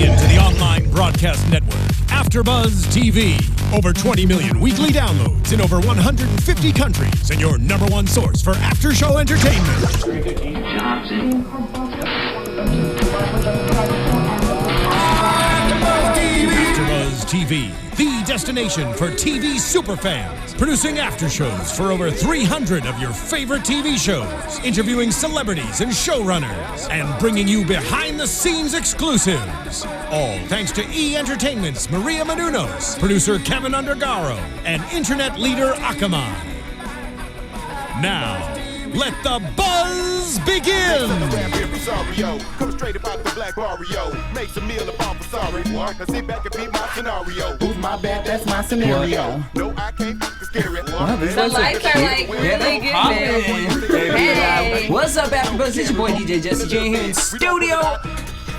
into the online broadcast network, AfterBuzz TV. Over 20 million weekly downloads in over 150 countries, and your number one source for after-show entertainment. AfterBuzz TV, the destination for TV superfans, producing after-shows for over 300 of your favorite TV shows, interviewing celebrities and showrunners, and bringing you behind-the-scenes exclusives. All thanks to E! Entertainment's Maria Menounos, producer Kevin Undergaro, and internet leader Akamai. Now, let the buzz begin! Come straight about the black Mario. Make some meal upon for sorry. Now sit back and be my scenario. Who's my bad? That's my scenario. No, I can't scare it. The lights are like really good. Hey. What's up, AfterBuzz? It's your boy DJ Jesse Janedy here in studio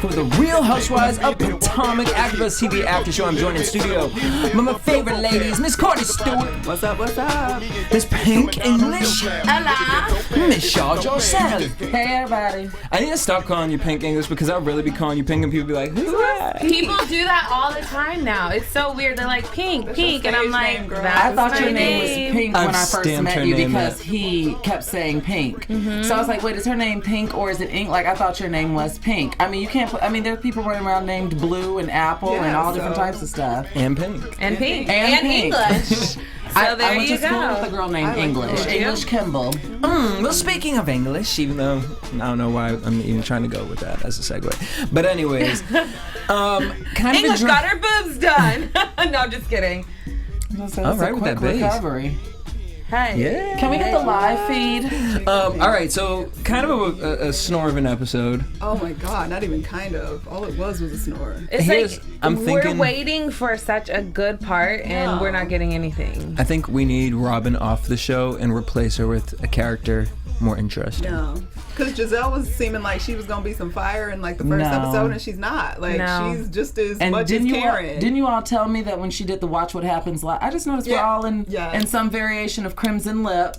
for the Real Housewives of Potomac AfterBuzz TV After Show. I'm joined in studio by my favorite ladies, Miss Courtney Stewart. What's up? What's up? Miss Pink English. Hello. Miss Sharr Jossell. Hey, everybody. I need to stop calling you Pink English because I'll really be calling you Pink and people be like, who's that? People do that all the time now. It's so weird. They're like, Pink, Pink. And I'm like, I thought your name was Pink when I first met you because up. he kept saying Pink. So I was like, wait, is her name Pink or is it Ink? Like, I thought your name was Pink. I mean, you can't put, I mean, there's people running around named Blue and Apple and all different types of stuff. And Pink. And Pink. And English. So I there went you to school go. with a girl named English. English Kimball. Well, speaking of English, even though I don't know why I'm even trying to go with that as a segue. But anyways, kind English of got her boobs done. No, I'm just kidding. All right with that bass. Recovery. Hey. Yeah. Can we get the live feed? All right, so kind of a snore of an episode. Oh my god, not even kind of. All it was a snore. It's Here's- like I'm we're thinking- waiting for such a good part and we're not getting anything. I think we need Robin off the show and replace her with a character more interesting. No. Because Giselle was seeming like she was going to be some fire in like the first No. episode, and she's not. Like, No. she's just as And much as didn't Karen. you all tell me that when she did the Watch What Happens live? I just noticed we're all in some variation of Crimson Lip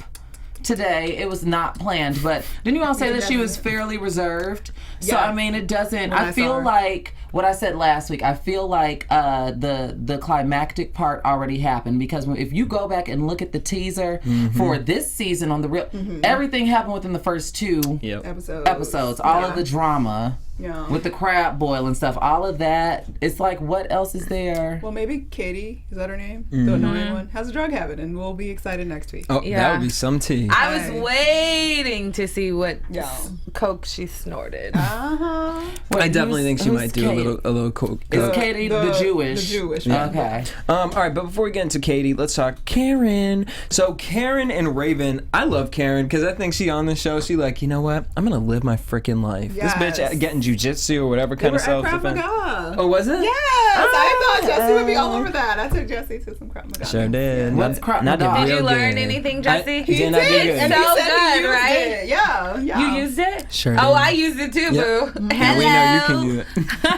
today. It was not planned, but didn't you all say that she was fairly reserved? So Yeah. I mean, it doesn't. When I I feel saw her. like what I said last week. I feel like the climactic part already happened because if you go back and look at the teaser for this season on the Real, everything happened within the first two episodes. All of the drama. Yeah. With the crab boil and stuff, all of that. It's like, what else is there? Well, maybe Katie, is that her name? The annoying one, has a drug habit, and we'll be excited next week. Oh, that would be some tea. I was waiting to see what Yeah. coke she snorted. I definitely think she might do a little coke. Is Katie the Jewish? The Jewish one. one. Okay. All right, but before we get into Katie, let's talk Karen. So Karen and Raven, I love Karen because I think she on the show. She like, you know what? I'm gonna live my freaking life. Yes. This bitch getting jujitsu or whatever kind of They were at Krav self-defense. Maga. Oh, was it? Yes, I thought Jesse would be all over that. I took Jesse to some Krav Maga. Sure did. What's Krav Not the Maga? Did you real learn good. anything, Jesse? He Did not do did, good. and So he said good, he used right? it. Yeah. You used it? Sure Oh, did. I used it too, Yep. boo. Yeah, we know you can do it.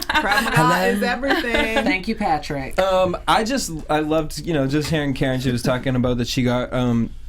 Krav Maga is everything. Thank you, Patrick. I loved, just hearing Karen. She was talking about that she got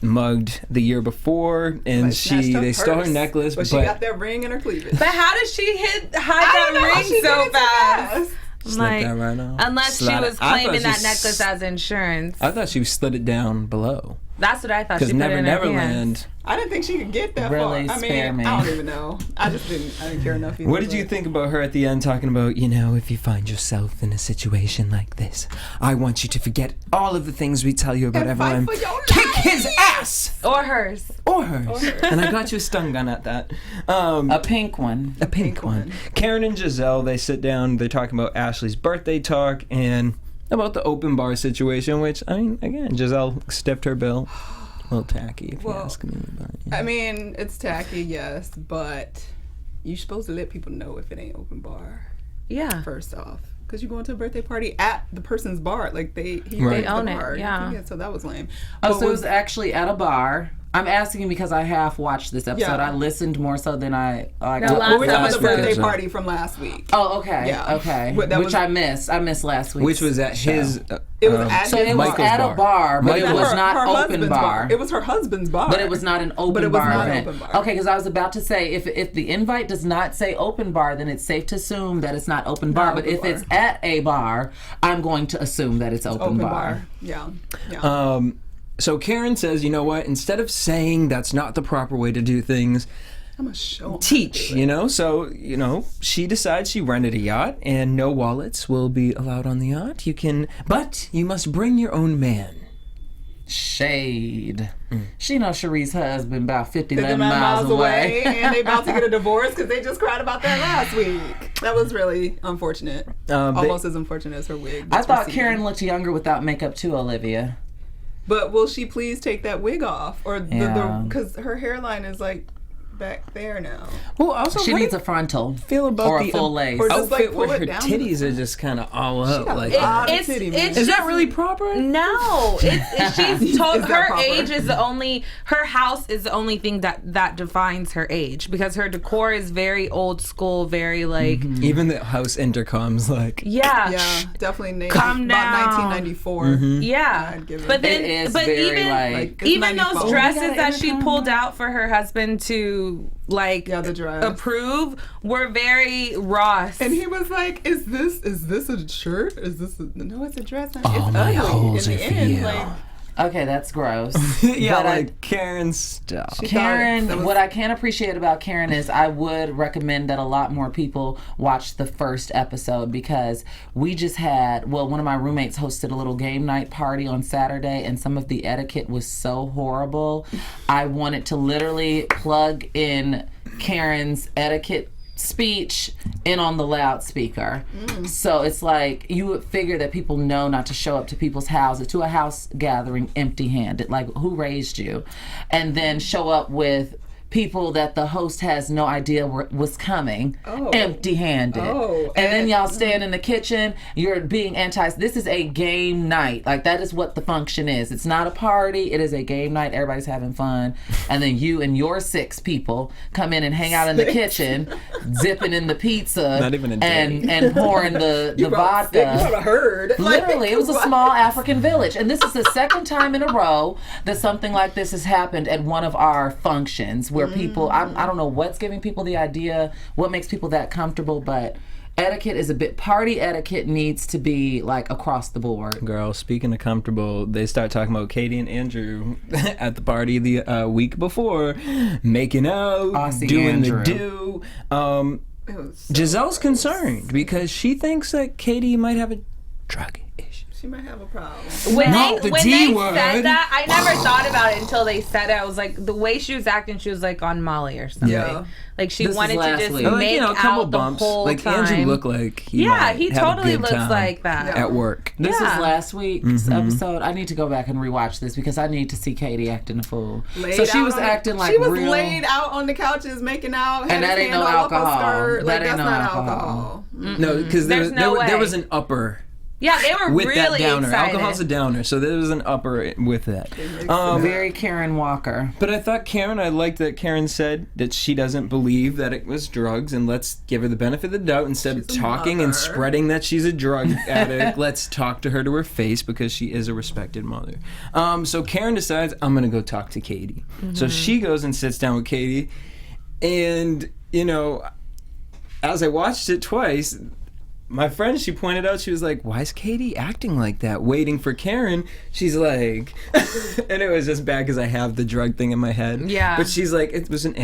mugged the year before, and Like, snatched her they stole her purse, necklace, but she got that ring in her cleavage. But how did she hide I don't know, that she ring did so it fast? Slip Like, that right now. unless she Slide it. was I thought claiming she that necklace as insurance. I thought she slid it down below. That's what I thought. Because She put it Never in her Neverland. hands. I didn't think she could get that Really, far. I spare mean, me. I don't even know. I didn't care enough either. What did you think about her at the end talking about, if you find yourself in a situation like this, I want you to forget all of the things we tell you about And fight everyone. for your Kick life. his ass! Or hers. Or hers. And I got you a stun gun at that. A pink one. A pink one. Karen and Giselle, they sit down, they're talking about Ashley's birthday talk and about the open bar situation, which, I mean, again, Giselle stiffed her bill. A little tacky, if you ask me. But, I mean, it's tacky, yes, but you're supposed to let people know if it ain't open bar. Yeah. First off, because you're going to a birthday party at the person's bar, like Right. They own the it, bar. yeah. So that was lame. Oh, But so it was actually at a bar. I'm asking because I half watched this episode. Yeah. I listened more so than I. last we're talking about the episode. birthday party from last week. Oh, okay. Yeah. Okay. That Which was- I missed. I missed last week. which was at his It was at So it was Michael's at bar. a bar, but it Michael's. was not her open husband's bar. It was her husband's bar. But it was not an open But it was bar not an event. open bar. Okay, because I was about to say, if the invite does not say open bar, then it's safe to assume that it's not open bar. But open if bar. it's at a bar, I'm going to assume that it's open bar. Yeah. So Karen says, you know what? Instead of saying that's not the proper way to do things, I'm gonna show 'em. teach, So, she decides she rented a yacht and no wallets will be allowed on the yacht. But you must bring your own man. Shade. She knows Cherie's husband about 50 They're miles away. and they about to get a divorce because they just cried about that last week. That was really unfortunate. Almost as unfortunate as her wig. I thought Karen looked younger without makeup too, Olivia. But will she please take that wig off? Or Yeah. because her hairline is like back there now. Well, also, She how needs do a frontal you feel about or a the full lace. Or just, like, outfit where pull it her down titties to the are just kind of all up? got Like, a lot of It's titty it's is that just- really proper? No, she's told Is that her proper? age is the only. Her house is the only thing that defines her age because her decor is very old school, very like Even the house intercom's like, yeah, Yeah, definitely Calm about down. 1994. yeah. I'd give it. But then, It is but very, even like- even It's those 94. dresses You got that an she intercom? pulled out for her husband to like Yeah, the dress. approve were very Ross. And he was like, "Is this a shirt? Is this no? It's a dress. It's my ugly." holes In are the for end, you. like Okay, that's gross. yeah, But I- like Karen stuff. She thought Karen, that was- what I can appreciate about Karen is I would recommend that a lot more people watch the first episode because we just had, one of my roommates hosted a little game night party on Saturday and some of the etiquette was so horrible. I wanted to literally plug in Karen's etiquette speech in on the loudspeaker. So it's like you would figure that people know not to show up to people's houses, to a house gathering empty-handed, like who raised you, and then show up with people that the host has no idea was coming empty-handed. And then y'all stand in the kitchen, you're being this is a game night. Like that is what the function is. It's not a party, it is a game night. Everybody's having fun. And then you and your 6 people come in and hang out in the kitchen, zipping in the pizza Not even a date. and pouring the vodka. You would have heard. Literally, it was a small African village. And this is the second time in a row that something like this has happened at one of our functions where people, I don't know what's giving people the idea, what makes people that comfortable, but etiquette is party etiquette needs to be like across the board. Girl, speaking of comfortable, they start talking about Katie and Andrew at the party the week before, making out, Aussie doing Andrew. the do. Giselle's concerned because she thinks that Katie might have a drug issue. She might have a problem. when Not they the when D they word. said that, I never thought about it until they said it. I was like, the way she was acting, she was like on Molly or something. Yeah. Like she This was wanted to last just week. Like, make a couple out the bumps. whole Like time. Andrew looked like he Yeah, might he have a totally good looks time like that. at work. This Yeah. is last week's episode. I need to go back and rewatch this because I need to see Katie acting a fool. Laid She out was on- acting like she was real. laid out on the couches making out. And that ain't no alcohol. Like That ain't that's no not alcohol. alcohol. No, because There's no there way. was an upper Yeah, they were with really that downer. excited. Alcohol's a downer, so there was an upper with that. Very Karen Walker. But I liked that Karen said that she doesn't believe that it was drugs, and let's give her the benefit of the doubt instead of She's a talking mother. and spreading that she's a drug addict. Let's talk to her to her face because she is a respected mother. So Karen decides, I'm going to go talk to Katie. So she goes and sits down with Katie, and, as I watched it twice, my friend, she pointed out, she was like, why is Katie acting like that? Waiting for Karen. She's like, and it was just bad because I have the drug thing in my head. Yeah. But she's like, it was an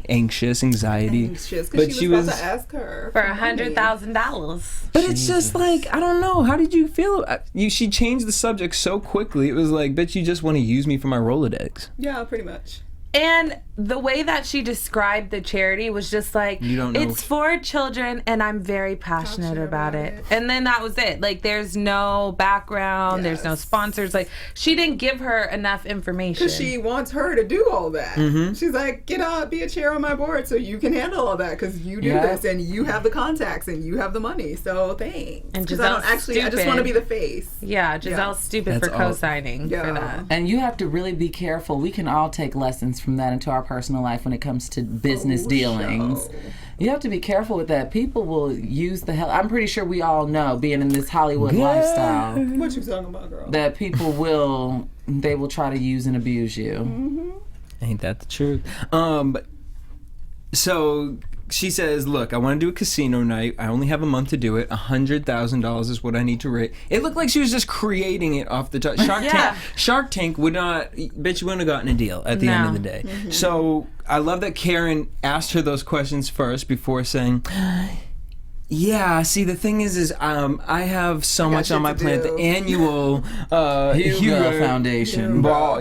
anxiety. Anxious But because she was about to ask her for money. $100,000. But it's just like, I don't know. How did you feel? She changed the subject so quickly. It was like, bitch, you just want to use me for my Rolodex. Yeah, pretty much. And the way that she described the charity was just like, You don't know. it's for children and I'm very passionate about it. And then that was it. Like, there's no background, there's no Yes. sponsors. Like, she didn't give her enough information. Because she wants her to do all that. She's like, be a chair on my board so you can handle all that because you do Yeah. this and you have the contacts and you have the money. So thanks. And 'Cause I don't Giselle's I just want to be the face. Yeah, Giselle's stupid That's for all. co-signing for that. And you have to really be careful. We can all take lessons from that into our personal life when it comes to business dealings. You have to be careful with that. People will use the hell. I'm pretty sure we all know, being in this Hollywood lifestyle, What you talking about, girl? that people will try to use and abuse you. Mm-hmm. Ain't that the truth? So she says, look, I want to do a casino night. I only have a month to do it. $100,000 is what I need to raise. It looked like she was just creating it off the top. Shark Tank would not, bitch, you wouldn't have gotten a deal at the end of the day. Mm-hmm. So I love that Karen asked her those questions first before saying, yeah, see, the thing is I have so much on my plate. The annual Hugo Foundation. Ball.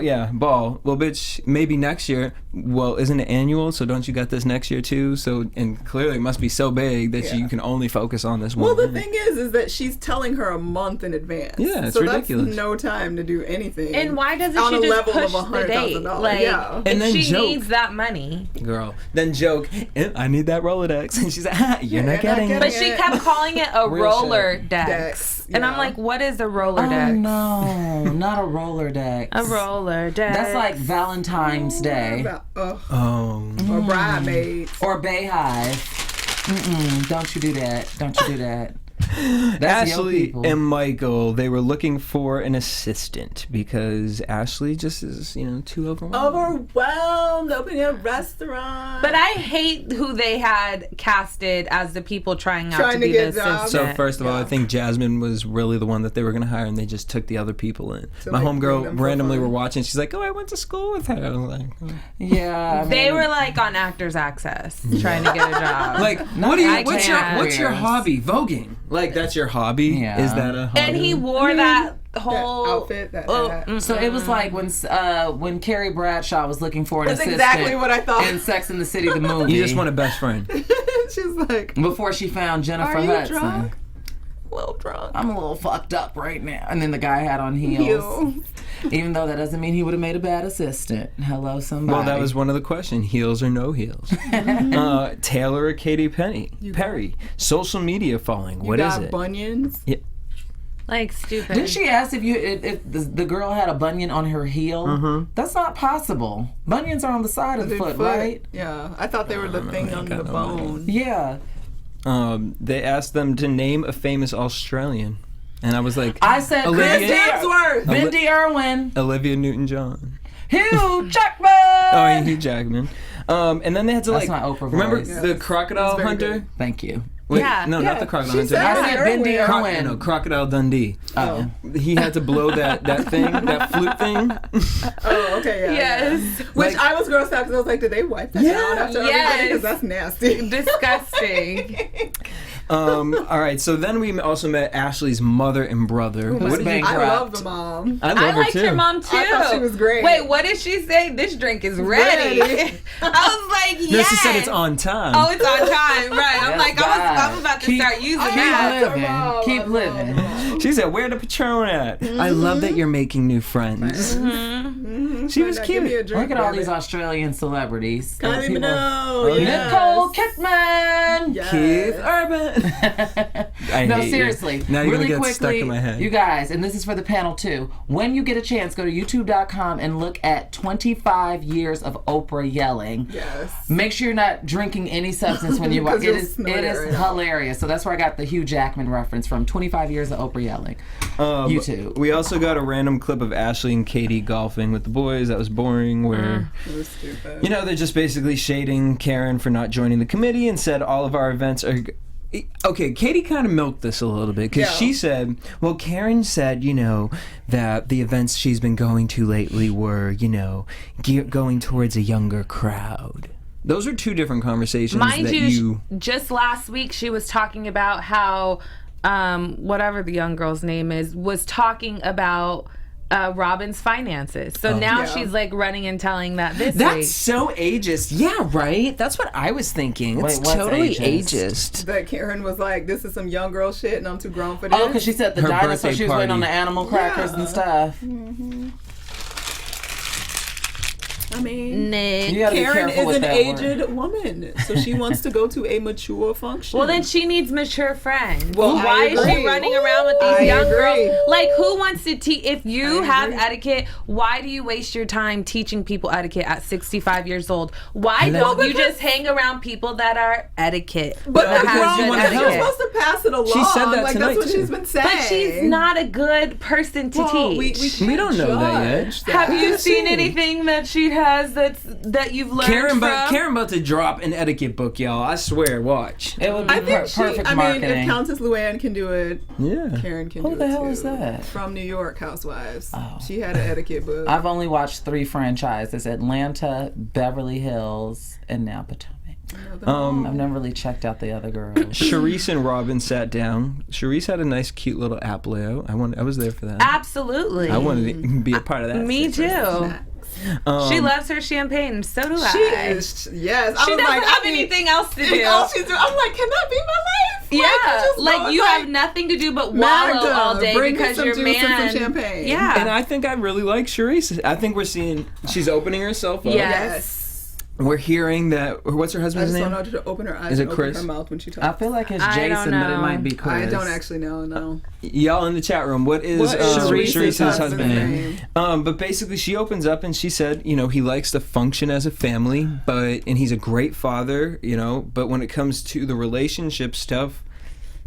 Well, bitch, maybe next year. Well, isn't it annual? So don't you got this next year too? So, and clearly it must be so big that you can only focus on this one. Well, the thing is that she's telling her a month in advance. Yeah, it's ridiculous. That's no time to do anything. And why doesn't on she a just level push of the date? Like, and then she joke. needs that money. Girl, then joke, I need that Rolodex. And she's like, you're not getting it. But she kept calling it a Real roller shit. deck. And I'm like, what is a Rolodex? Oh, no, not a Rolodex. A Rolodex. That's like Valentine's Day. Or Bridesmaids. Or Bayhive. Don't you do that. Don't you do that. That's Ashley and Michael, they were looking for an assistant because Ashley just is, too Overwhelmed, opening a restaurant. But I hate who they had casted as the people trying to be the assistant. So first of all, I think Jasmine was really the one that they were going to hire, and they just took the other people in. My homegirl randomly were watching. She's like, "Oh, I went to school with her." I was like, "Yeah." They were like on Actors Access trying to get a job. Like, what's your hobby? Voguing. Like, that's your hobby? Yeah. Is that a hobby? And he wore that whole that outfit, that hat. So it was like when Carrie Bradshaw was looking for an assistant. That's exactly what I thought. In Sex and the City, the movie. You just want a best friend. She's like, before she found Jennifer Are you Hudson. drunk? A little drunk. I'm a little fucked up right now. And then the guy had on heels. Even though that doesn't mean he would have made a bad assistant. Hello, somebody. Well, that was one of the questions. Heels or no heels? Taylor or Katy Perry? Social media following. What is it? You got bunions? Yeah. Like, stupid. Didn't she ask if the girl had a bunion on her heel? Mm-hmm. That's not possible. Bunions are on the side of the foot, right? Yeah. I thought they were the thing on the bone. Yeah. They asked them to name a famous Australian. And I was like, I said Chris Hemsworth, Bindi Irwin, Olivia Newton-John, Hugh Jackman. Oh, Hugh Jackman. And then they had to That's my Oprah remember voice. the crocodile hunter? Good. Thank you. Wait, not the crocodile hunter. I said Bindi Irwin. No, Crocodile Dundee. Oh. He had to blow that thing, that flute thing. Oh, okay, yeah. Yes. Which I was grossed out because I was like, did they wipe that down after everything? Because that's nasty. Disgusting. All right, so then we also met Ashley's mother and brother. I love the mom. I liked her mom too. I thought she was great. Wait, what did she say? This drink is ready. I was like, yes. No, she said it's on time. Oh, it's on time, right? I'm like, I'm about to start using that. Keep living. She said, "Where the Patron at?" Mm-hmm. I love that you're making new friends. Mm-hmm. She was cute. Look at all these Australian celebrities. Kylie Minogue, Nicole Kidman, Keith Urban. No, seriously. Now you're really gonna get quickly, stuck in my head. You guys, and this is for the panel too. When you get a chance, go to youtube.com and look at 25 years of Oprah yelling. Yes. Make sure you're not drinking any substance when you watch. It is hilarious. So that's where I got the Hugh Jackman reference from. 25 years of Oprah yelling. YouTube. We also got a random clip of Ashley and Katie golfing with the boys. That was boring. Where it was stupid. They're just basically shading Karen for not joining the committee and said all of our events are. Okay, Katie kind of milked this a little bit because she said, well, Karen said, that the events she's been going to lately were, going towards a younger crowd. Those are two different conversations. Mind you, just last week she was talking about how, whatever the young girl's name is, was talking about Robin's finances. So now she's like running and telling that this That's week. So ageist. Yeah, right? That's what I was thinking. It's totally ageist. That Karen was like, this is some young girl shit and I'm too grown for this. Oh, because she said the dinosaur, she was waiting on the animal crackers and stuff. Mm-hmm. I mean, Nick. You gotta be Karen careful is with an that aged word. woman, so she wants to go to a mature function. Well, then she needs mature friends. Well, why I is she agree. running around with I these young agree. girls? Like, who wants to teach? If you I have agree. etiquette, why do you waste your time teaching people etiquette at 65 years old? Why Hello. don't you just hang around people that are etiquette? But that the have grown good woman, etiquette. you're etiquette? supposed to pass it along. She said that like tonight, that's what too. she's been saying. But she's not a good person to Well, teach. we don't know that yet. judge Have you Let's seen see. anything that she has that you've learned Karen from? about to drop an etiquette book, y'all. I swear. Watch. It would be I think perfect I mean, marketing. if Countess Luann can do it, Yeah. Karen can do it Who the hell too. is that? From New York Housewives. Oh. She had an etiquette book. I've only watched 3 franchises: Atlanta, Beverly Hills, and now Potomac. I've never really checked out the other girls. Charisse and Robin sat down. Charisse had a nice, cute little apple layout. I was there for that. Absolutely. I wanted to be a part of that. Me too. She loves her champagne. So do I. She is, yes. She doesn't have anything else to do. All she's doing, I'm like, can that be my life? Yeah, you have nothing to do but wallow Magda, all day bring me because some your juice and man. some champagne. Yeah. And I think I really like Charisse. I think we're seeing she's opening herself up. Yes. We're hearing that. What's her I husband's just name? don't know how to open her eyes Is it and open Chris? her mouth when she talks. I feel like it's I Jason, don't but it know. might be Chris. I don't actually know, no. Y'all in the chat room, what is Charisse's Charisse's husband's husband? name? But basically, she opens up and she said, he likes to function as a family, and he's a great father, But when it comes to the relationship stuff,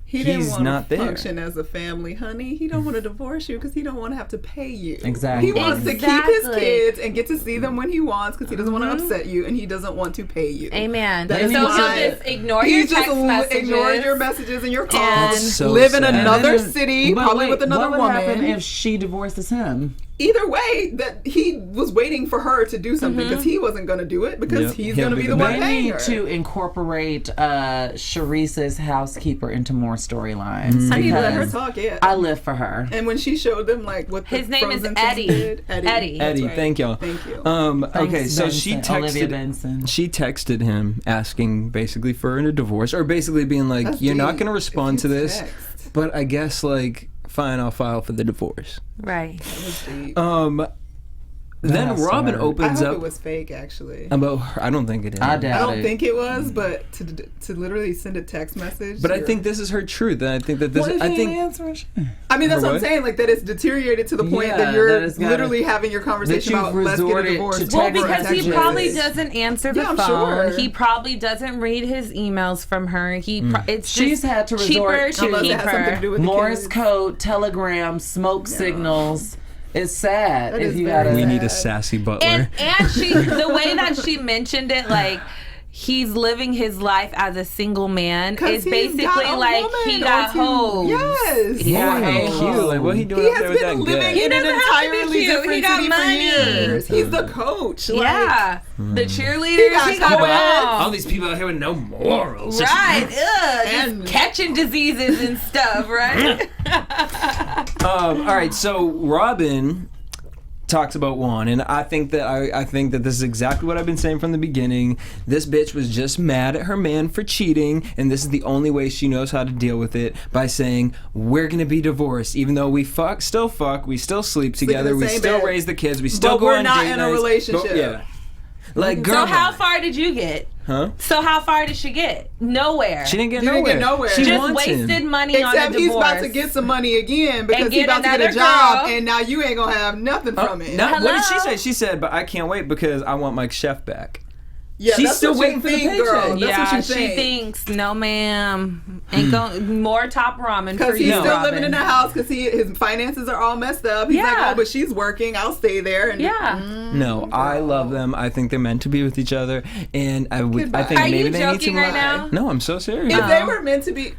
He didn't he's want not to there. function as a family, honey. He don't want to divorce you because he don't want to have to pay you. Exactly. He wants to keep his Exactly. kids and get to see them when he wants because he doesn't want to upset you and he doesn't want to pay you. Amen. That So is he'll why just ignore your He's just text messages. ignoring your messages and your calls. And so live in sad. another And then- city, but probably wait, with another what would happen woman. if she divorces him? Either way, that he was waiting for her to do something because he wasn't going to do it because Yep. he's He'll going to be be the the one They paying need her. to incorporate Charisse's housekeeper into more storylines. I need to let her because talk, yeah. I live for her. And when she showed them like what His the name is Frozen things Eddie. did, Eddie. that's Eddie, right. thank y'all. Thank you. Okay, Thanks, so she Benson, Olivia texted. Benson. She texted him asking basically for a divorce, or basically being like, That's "You're not deep. going to respond If to you this." text. But I guess fine, I'll file for the divorce. Right. That's deep. Then That's Robin hard. I opens hope up it was fake, actually. about her. I don't think it is. I doubt I don't it. think it was, but to literally send a text message. But I think this is her truth, and I think that this. What if I he think. ain't answering? I mean, that's For what I'm what? saying. Like that it's deteriorated to the point Yeah, that that you're it's gotta- literally having your conversation you've about let's get a resorted divorce. to Well, text because he messages. probably doesn't answer the Yeah, I'm phone. sure. He probably doesn't read his emails from her. It's She's just had to cheaper resort to to Unless it keep has something to her. do with the Morse kids. code, telegram, smoke signals. It's sad That if is you very gotta. We need a sad. sassy butler. And she, the way that she mentioned it, like he's living his life as a single man, 'Cause is he's basically got a like woman he or got two. hoes. Yes. Yeah, Oh, cute. Like, what he doing He up has there with been that living guy? in an doesn't have to be entirely cute. different He got city money. for years. He's the coach. Like, Yeah, the cheerleaders. got He got co-eds. All wrong. these people out here with no morals. Right, just And- catching diseases and stuff, right? All right, so Robin talks about Juan, and I think that I think that this is exactly what I've been saying from the beginning. This bitch was just mad at her man for cheating, and this is the only way she knows how to deal with it, by saying we're gonna be divorced, even though we still fuck, we still sleep in the together, we same still bed. raise the kids, we still But go we're on not date in a nights. relationship. Yeah, like girl. So how far did you get? Huh? So how far did she get? Nowhere. She didn't get Didn't nowhere. get nowhere. She just wants him. wasted money on a Except divorce. he's about to get some money again because And he's get about to get a another job, girl. and now you ain't gonna have nothing from it. No, what did she Hello? say? She said, "But I can't wait because I want my chef back." Yeah, She's that's still what waiting you for the think, paycheck. girl. That's yeah, what you she think. thinks, no ma'am, ain't going more top ramen for Because you, he's still Robin. living in the house because his finances are all messed up. He's like, Yeah. oh, but she's working. I'll stay there. And Yeah. No, I love them. I think they're meant to be with each other, and I think Goodbye. maybe Are you they need to joking right now? No, I'm so serious. If they were meant to be,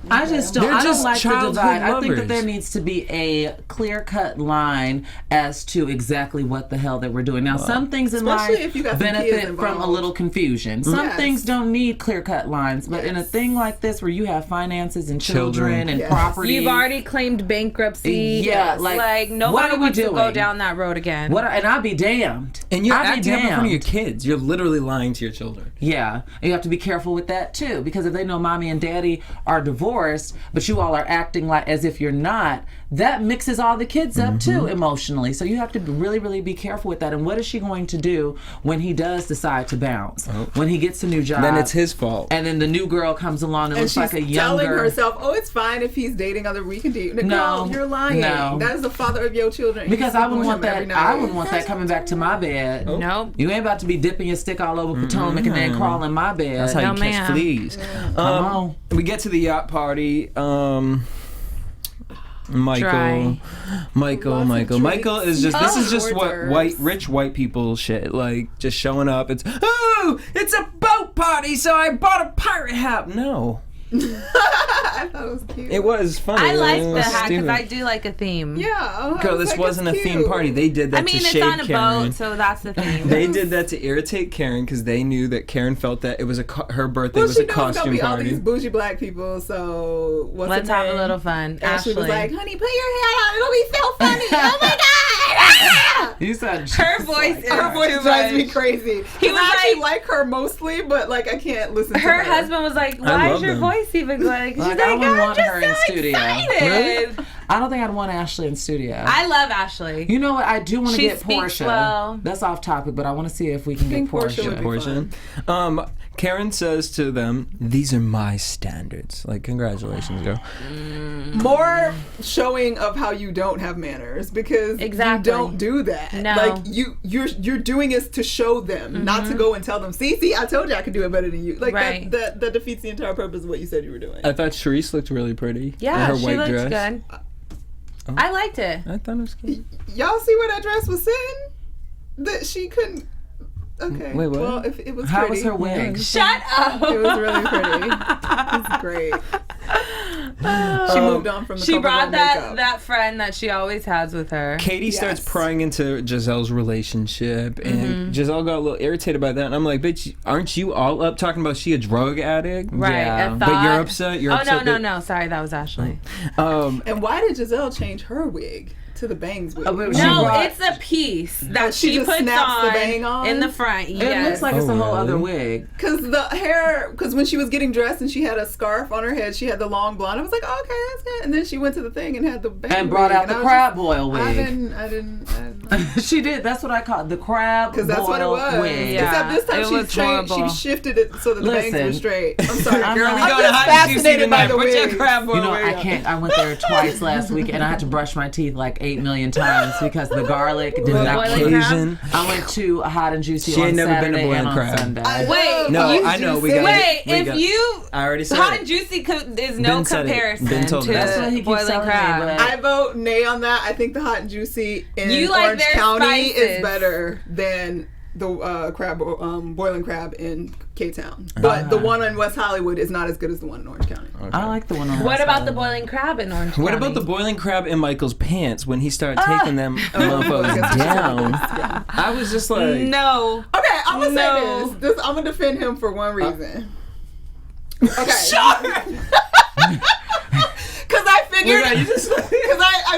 I just don't. They're I don't just like the childhood divide. I think that lovers. there needs to be a clear-cut line as to exactly what the hell that we're doing. Now, some things in especially life if you got some kids benefit from a little confusion. Some things don't need clear-cut lines, but in a thing like this where you have finances and children and property. You've already claimed bankruptcy. Yeah, like nobody wants to go down that road again. And I'd be damned. And you're acting up in front of your kids. You're literally lying to your children. Yeah. And you have to be careful with that too, because if they know mommy and daddy are divorced, but you all are acting like as if you're not, that mixes all the kids up too emotionally. So you have to really, really be careful with that. And what is she going to do when he does decide to bounce? When he gets a new job? Then it's his fault. And then the new girl comes along and looks like a younger. Telling herself, "Oh, it's fine if he's dating other we can date." No, you're lying. No. That is the father of your children. Because I wouldn't want that. I wouldn't want that coming back to my bed. Nope. You ain't about to be dipping your stick all over Potomac and then crawl in my bed. That's how you catch fleas. Come on. We get to the yacht party. Michael is just this is just what rich white people shit, like just showing up. It's a boat party, so I bought a pirate hat. No. I thought it was cute. It was funny. I like the hat because I do like a theme. Yeah. Girl, this wasn't a theme party. They did that to shade Karen. It's on a boat, so that's the theme. They did that to irritate Karen because they knew that Karen felt that it was her birthday was a costume be party. All these bougie black people, so let's have a little fun. Ashley was like, "Honey, put your hat on. It'll be so funny." Oh my god! You said her voice drives me crazy. He was actually like her mostly, but like I can't listen to her. Her husband was like, "Why is your voice even like?" She's like, I wouldn't want her in so studio. Really? I don't think I'd want Ashley in studio. I love Ashley. You know what? I do want to get Portia. Well. That's off topic, but I want to see if we can get Portia. Karen says to them, "These are my standards." Like, congratulations, girl. More showing of how you don't have manners because you don't do that. No. Like you're doing it to show them, not to go and tell them. See, I told you I could do it better than you. Like that defeats the entire purpose of what you said you were doing. I thought Charisse looked really pretty. Yeah, in her she white looked dress. good. I liked it. I thought it was good. Y'all see where that dress was sitting? That she couldn't. Okay. Wait, what? Well, if it was How pretty. was her wig? Shut up. It was really pretty. It was great. She moved on from the She brought makeup. that friend that she always has with her. Katie starts prying into Giselle's relationship, and Giselle got a little irritated by that. And I'm like, bitch, aren't you all up talking about she a drug addict? Right. Yeah. But you're upset? You're upset No. Sorry, that was Ashley. And why did Giselle change her wig to the bangs wig? It's a piece that she just puts snaps the on, bang on in the front. It looks like it's a whole other wig. Because when she was getting dressed and she had a scarf on her head, she had the long blonde. I was like, oh, okay, that's good. And then she went to the thing and had the bang and brought out the crab boil wig. I didn't. She did. That's what I call it, the crab boil wig. Because that's what it was. Wig. Yeah. Except this time she shifted it so that the bangs were straight. I'm sorry, girl. I'm just fascinated by the wig. I went there twice last week and I had to brush my teeth like 8 million times because the garlic did not Asian. I went to a Hot and Juicy she on ain't never Saturday been to and boiling on crab. Sunday. I know. I already said Hot it. and Juicy is no comparison to That's what he keeps boiling crab. I vote nay on that. I think the Hot and Juicy in Orange their County spices. is better than the boiling crab in K-Town. But the one in West Hollywood is not as good as the one in Orange County. Okay. I like the one on What about the boiling crab in Orange County? What about the boiling crab in Michael's pants when he started taking them mofos down? I was just like... No. Okay, I'm going to say this. I'm going to defend him for one reason. Okay. Sharr! Because I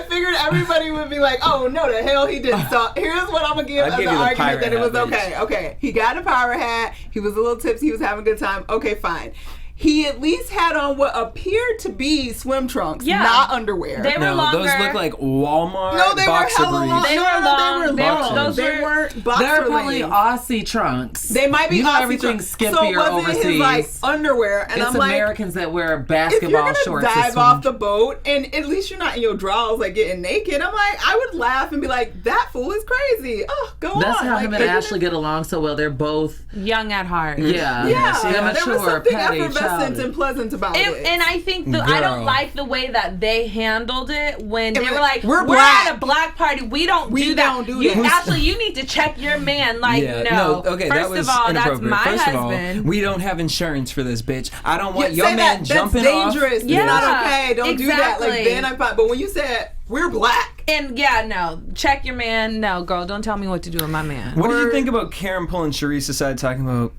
figured everybody would be like, oh, no, the hell he didn't. So here's what I'm going to give as an argument that it was okay. Okay, he got a pirate hat. He was a little tipsy. He was having a good time. Okay, fine. He at least had on what appeared to be swim trunks, not underwear. They were longer. Those look like Walmart they boxer were hella long. briefs. They were long. They weren't boxer They're probably length. Aussie trunks. They might be Aussie everything's trunks. skimpier so was overseas. It his, like, underwear, and it's I'm like, Americans that wear basketball if shorts. You're gonna dive off the boat, and at least you're not in your drawers like getting naked. I'm like, I would laugh and be like, that fool is crazy. Oh, go on. That's how like, him and Ashley get along so well. They're both young at heart. Yeah. There was something petty, effervescent and pleasant about it. And I think I don't like the way that they handled it when they were like, we're at a black party. We don't do that. Actually, you need to check your man. Like, okay, First that was of all, inappropriate. that's my First husband. of all, we don't have insurance for this, bitch. I don't want your man that's jumping dangerous. off. It's not okay. Don't do that. Exactly. Like, then I'm fine. But when you said we're black And no, check your man. No, girl, don't tell me what to do with my man. What did you think about Karen pulling Charisse aside talking about,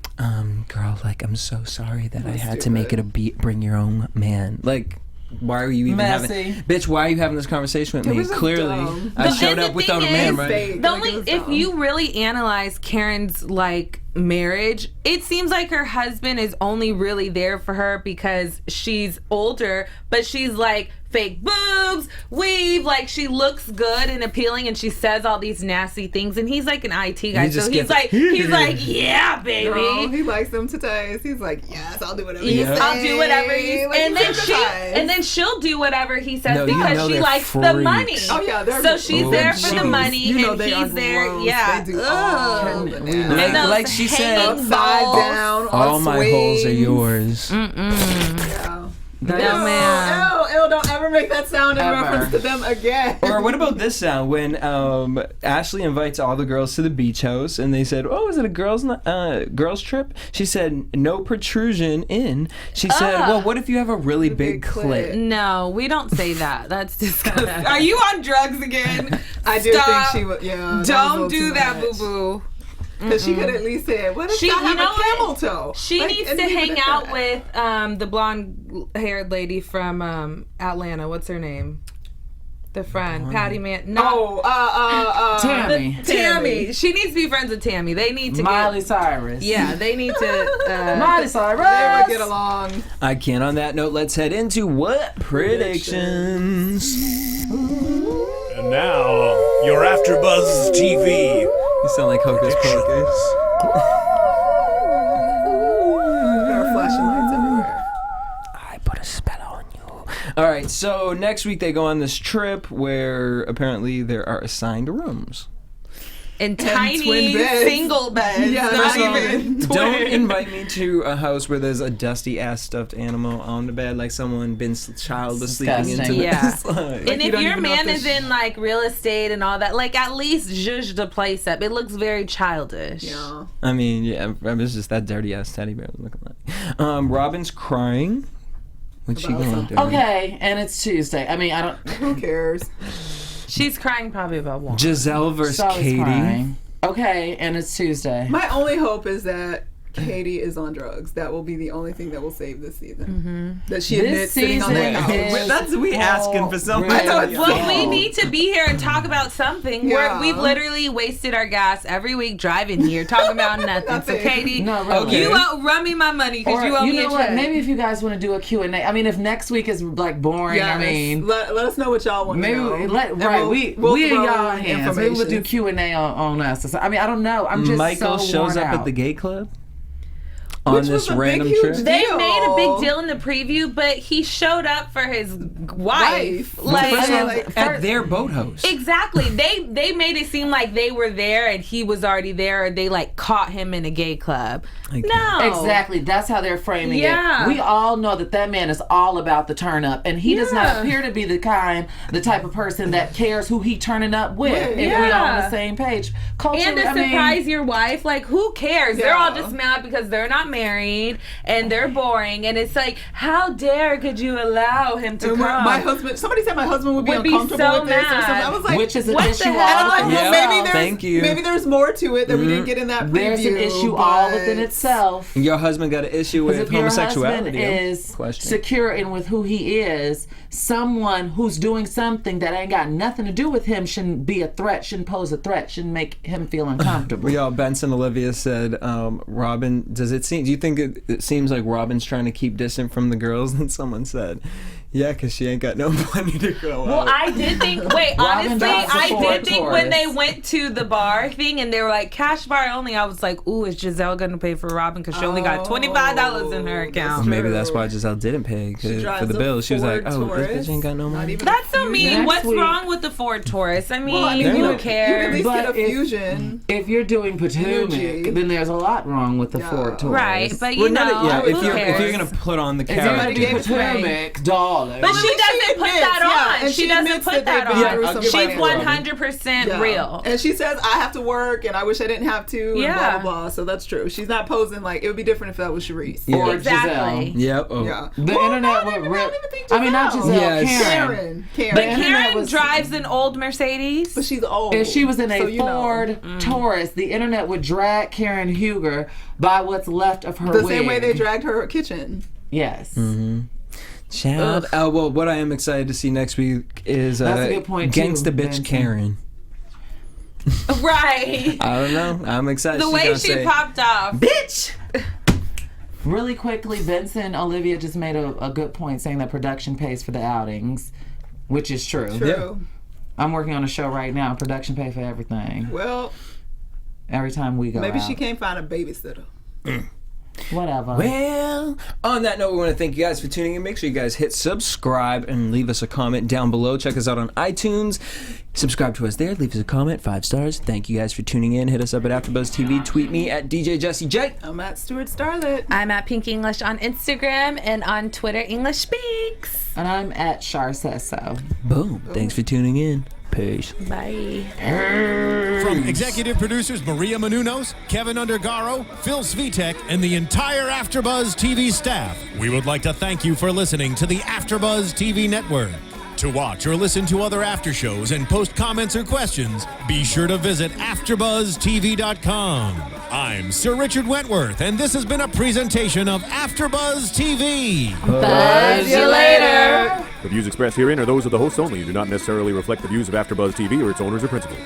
girl, like, I'm so sorry that I had to make it a bring your own man. Like, why are you even Bitch, why are you having this conversation with me? Clearly, I showed up without a man, right? If you really analyze Karen's, like, marriage, it seems like her husband is only really there for her because she's older, but she's like fake boobs, weave, like she looks good and appealing, and she says all these nasty things, and he's like an IT guy, so he's like, yeah, baby. Girl, he likes them titties. He's like, yes, I'll do whatever you say. I'll do whatever you say. And then she'll do whatever he says because she likes the money. Oh yeah, so she's there for the money, and he's there. Yeah. They do all and like she said, upside down. All my holes are yours. Yeah. No, man. Ew, don't ever make that sound in reference to them again. Or what about this sound when Ashley invites all the girls to the beach house and they said, oh, is it a girls trip? She said, no protrusion in. She said, well, what if you have a really big clit? No, we don't say that. That's disgusting. Are you on drugs again? I do think she would, yeah. Don't do that, boo-boo. Because she could at least say, what if I have a camel toe? She needs to hang out with the blonde-haired lady from Atlanta. What's her name? The friend, Patty Man. No. Tammy. Tammy. She needs to be friends with Tammy. They need to Miley Cyrus. Yeah, they need to. Miley Cyrus. They would get along. I can't. On that note, let's head into what predictions. And now, your AfterBuzz TV. You sound like Hocus Pocus. There are flashing lights everywhere. I put a spell on you. All right, so next week they go on this trip where apparently there are assigned rooms. And tiny single beds. Yeah, not even don't invite me to a house where there's a dusty ass stuffed animal on the bed, like someone been child was sleeping into this. Like, and if your man is in like real estate and all that, like at least zhuzh the place up. It looks very childish. Yeah. I mean, yeah, it's just that dirty ass teddy bear looking like. Robin's crying. What's she going to do? Okay, and it's Tuesday. I mean, I don't. Who cares? She's crying probably about one. Giselle versus Katie. Crying. Okay, and it's Tuesday. My only hope is that Katie is on drugs. That will be the only thing that will save this season. Mm-hmm. That she admits sitting on that couch. That's we asking for something. Well, we need to be here and talk about something. Yeah. We've literally wasted our gas every week driving here talking about nothing. So Katie, no, really. you run me my money because you owe me a check. Maybe if you guys want to do a Q&A. I mean, if next week is like boring, yes. I mean, let us know what y'all want to know. We in y'all hands. Maybe we'll do Q&A on us. I mean, I don't know. I'm just Michael so shows up out. at the gay club. On this random trip, they made a big deal in the preview, but he showed up for his wife. Like at their boathouse. Exactly. They made it seem like they were there and he was already there, or they like caught him in a gay club. No, exactly. That's how they're framing it. We all know that man is all about the turn up, and he does not appear to be the type of person that cares who he turning up with. If we all on the same page, culturally, and to surprise your wife, like who cares? They're all just mad because they're not married and they're boring, and it's like, how dare could you allow him to come? My husband. Somebody said my husband would be uncomfortable with this or something. I was like, which is an what issue the all within itself. Maybe there's more to it that we didn't get in that preview. There's an issue all within itself. Your husband got an issue with homosexuality. If your husband is secure in with who he is, someone who's doing something that ain't got nothing to do with him shouldn't be a threat, shouldn't pose a threat, shouldn't make him feel uncomfortable. Benson Olivia said, Robin, do you think it seems like Robin's trying to keep distant from the girls? And someone said, yeah, because she ain't got no money to go out. Well, I did think, honestly, I did think when they went to the bar thing and they were like, cash bar only, I was like, ooh, is Giselle going to pay for Robin? Because she only got $25 in her account. Maybe that's why Giselle didn't pay for the bill. She was like, oh, this bitch ain't got no money. That's so mean. What's wrong with the Ford Taurus? I mean, you don't care. You at least get a Fusion. If you're doing Potomac, then there's a lot wrong with the Ford Taurus. Right, but if you're going to put on the carriage. If you're going to do Potomac, dog. flawless. But she doesn't put that on. And she doesn't put that on. She's 100% real. And she says, I have to work and I wish I didn't have to. And blah, blah, blah. So that's true. She's not posing like, it would be different if that was Charisse. Yeah. Or exactly. Giselle. Yep. Oh. Yeah. The internet would rip. I mean, not Giselle. Yes. Karen. But Karen drives an old Mercedes. But she's old. If she was in a Ford Taurus, the internet would drag Karen Huger by what's left of her the wig. same way they dragged her kitchen. Yes. Mm-hmm. Child. Well, what I am excited to see next week is That's a good point Gangsta too, Bitch Benson. Karen. Right. I don't know. I'm excited. The way she popped off. Bitch! Really quickly, Benson Olivia just made a good point saying that production pays for the outings, which is true. True. I'm working on a show right now. Production pay for everything. Well, every time we go maybe out. she can't find a babysitter. Whatever. Well, on that note, we want to thank you guys for tuning in. Make sure you guys hit subscribe and leave us a comment down below. Check us out on iTunes. Subscribe to us there. Leave us a comment. 5 stars. Thank you guys for tuning in. Hit us up at AfterBuzz TV. Tweet me at DJ Jesse J. I'm at Stuart Starlet. I'm at Pink English on Instagram and on Twitter, English Speaks. And I'm at Sharr Says So. Boom. Thanks for tuning in. Peace. Bye. From executive producers Maria Menounos, Kevin Undergaro, Phil Svitek, and the entire AfterBuzz TV staff, we would like to thank you for listening to the AfterBuzz TV network. To watch or listen to other after shows and post comments or questions, be sure to visit AfterBuzzTV.com. I'm Sir Richard Wentworth, and this has been a presentation of AfterBuzz TV. Buzz you later. The views expressed herein are those of the hosts only and do not necessarily reflect the views of AfterBuzz TV or its owners or principals.